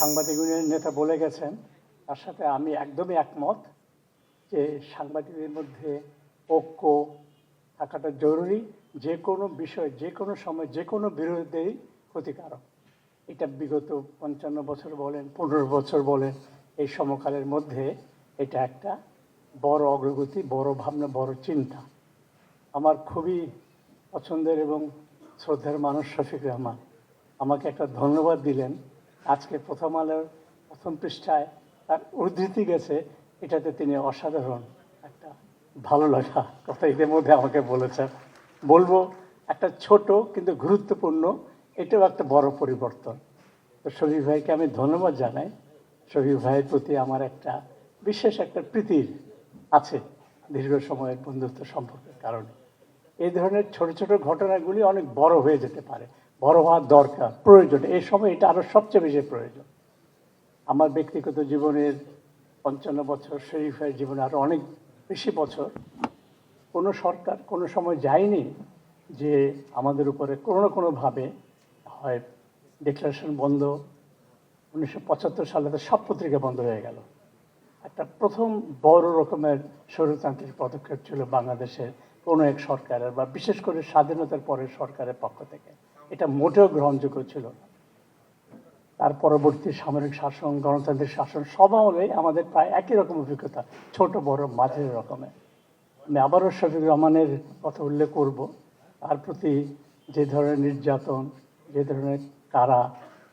সাংবাদিক ইউনিয়নের নেতা বলে গেছেন, তার সাথে আমি একদমই একমত যে সাংবাদিকদের মধ্যে ঐক্য থাকাটা জরুরি। যে কোনো বিষয়, যে কোনো সময়, যে কোনো বিরোধেই ক্ষতিকারক। এটা বিগত ৫৫ বছর বলেন, ১৫ বছর বলেন, এই সমকালের মধ্যে এটা একটা বড় অগ্রগতি, বড় ভাবনা, বড় চিন্তা। আমার খুবই পছন্দের এবং শ্রদ্ধার মানুষ শফিক রহমান আমাকে একটা ধন্যবাদ দিলেন। আজকে প্রথম আলোর প্রথম পৃষ্ঠায় তার উদ্ধৃতি গেছে, এটাতে তিনি অসাধারণ একটা ভালো লাগা কথা এদের মধ্যে আমাকে বলেছেন। বলবো একটা ছোট কিন্তু গুরুত্বপূর্ণ, এটাও একটা বড় পরিবর্তন। তো শফিক ভাইকে আমি ধন্যবাদ জানাই। শফিক ভাইয়ের প্রতি আমার একটা বিশেষ একটা প্রীতির আছে দীর্ঘ সময়ের বন্ধুত্ব সম্পর্কের কারণে। এই ধরনের ছোট ছোট ঘটনাগুলি অনেক বড় হয়ে যেতে পারে, বড় হওয়ার দরকার, প্রয়োজন। এই সময় এটা আরও সবচেয়ে বেশি প্রয়োজন। আমার ব্যক্তিগত জীবনের ৫৫ বছর, শরীফ ভাইয়ের জীবনে আরও অনেক বেশি বছর, কোনো সরকার কোনো সময় যায়নি যে আমাদের উপরে কোনো না কোনোভাবে হয় ডিক্লারেশন বন্ধ। ১৯৭৫ সালে তো সব পত্রিকা বন্ধ হয়ে গেল। একটা প্রথম বড় রকমের স্বৈরতান্ত্রিক পদক্ষেপ ছিল বাংলাদেশের কোনো এক সরকারের, বা বিশেষ করে স্বাধীনতার পরের সরকারের পক্ষ থেকে। এটা মোটেও গ্রহণযোগ্য ছিল না। তার পরবর্তী সামরিক শাসন, গণতান্ত্রিক শাসন সব আমলেই আমাদের প্রায় একই রকম অভিজ্ঞতা, ছোট বড় মাঝারি রকমের। আমি আবারও শফিক রহমানের কথা উল্লেখ করব। তার প্রতি যে ধরনের নির্যাতন, যে ধরনের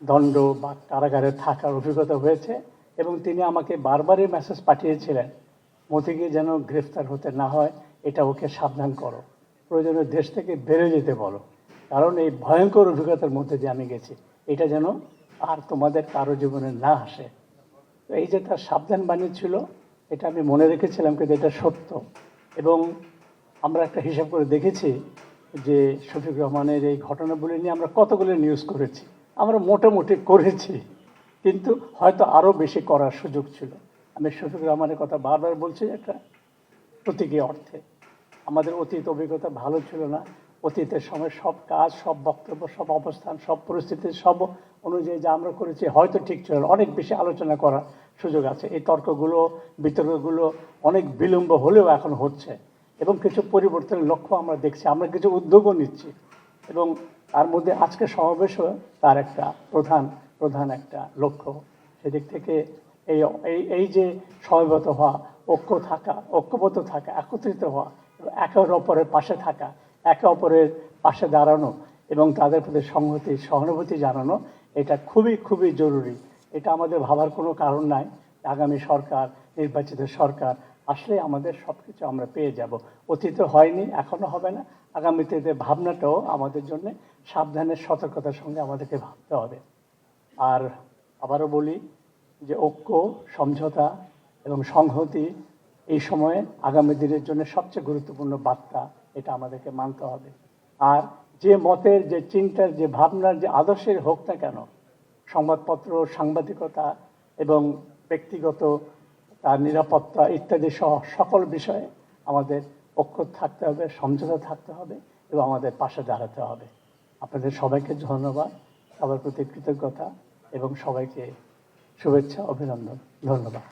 দণ্ড বা কারাগারে থাকার অভিজ্ঞতা হয়েছে, এবং তিনি আমাকে বারবারই মেসেজ পাঠিয়েছিলেন, মতিকে যেন গ্রেফতার হতে না হয়, এটা ওকে সাবধান করো, প্রয়োজনে দেশ থেকে বেড়ে যেতে বলো, কারণ এই ভয়ঙ্কর অভিজ্ঞতার মধ্যে দিয়ে আমি গেছি, এটা যেন আর তোমাদের কারো জীবনে না আসে। তো এই যে তার সাবধান বাণী ছিল, এটা আমি মনে রেখেছিলাম, কিন্তু এটা সত্য। এবং আমরা একটা হিসাব করে দেখেছি যে শফিক রহমানের এই ঘটনাগুলি নিয়ে আমরা কতগুলো নিউজ করেছি। আমরা মোটামুটি করেছি, কিন্তু হয়তো আরও বেশি করার সুযোগ ছিল। আমি শফিক রহমানের কথা বারবার বলছি, একটা প্রতীকী অর্থে। আমাদের অতীত অভিজ্ঞতা ভালো ছিল না। অতীতের সময় সব কাজ, সব বক্তব্য, সব অবস্থান, সব পরিস্থিতি, সব অনুযায়ী যা আমরা করেছি হয়তো ঠিক ছিল না। অনেক বেশি আলোচনা করার সুযোগ আছে। এই তর্কগুলো, বিতর্কগুলো অনেক বিলম্ব হলেও এখন হচ্ছে, এবং কিছু পরিবর্তনের লক্ষ্য আমরা দেখছি, আমরা কিছু উদ্যোগও নিচ্ছি। এবং তার মধ্যে আজকে সমাবেশও তার একটা প্রধান একটা লক্ষ্য। সেদিক থেকে এই যে সমবেত হওয়া, ঐক্যবদ্ধ থাকা, একত্রিত হওয়া, একে অপরের পাশে থাকা, একে অপরের পাশে দাঁড়ানো এবং তাদের প্রতি সংহতি, সহানুভূতি জানানো, এটা খুবই খুবই জরুরি। এটা আমাদের ভাবার কোনো কারণ নাই। আগামী সরকার, নির্বাচিত সরকার আসলে আমাদের সব কিছু আমরা পেয়ে যাব। অতীতে হয়নি, এখনো হবে না, আগামীতে ভাবনাটাও আমাদের জন্য সাবধানের, সতর্কতার সঙ্গে আমাদেরকে ভাবতে হবে। আর আবারও বলি যে ঐক্য, সমঝোতা এবং সংহতি এই সময়ে আগামী দিনের জন্য সবচেয়ে গুরুত্বপূর্ণ বার্তা, এটা আমাদেরকে মানতে হবে। আর যে মতের, যে চিন্তার, যে ভাবনার, যে আদর্শের হোক না কেন, সংবাদপত্র, সাংবাদিকতা এবং ব্যক্তিগত তার নিরাপত্তা ইত্যাদি সহ সকল বিষয়ে আমাদের ঐক্য থাকতে হবে, সমঝোতা থাকতে হবে এবং আমাদের পাশে দাঁড়াতে হবে। আপনাদের সবাইকে ধন্যবাদ, সবার প্রতি কৃতজ্ঞতা এবং সবাইকে শুভেচ্ছা, অভিনন্দন। ধন্যবাদ।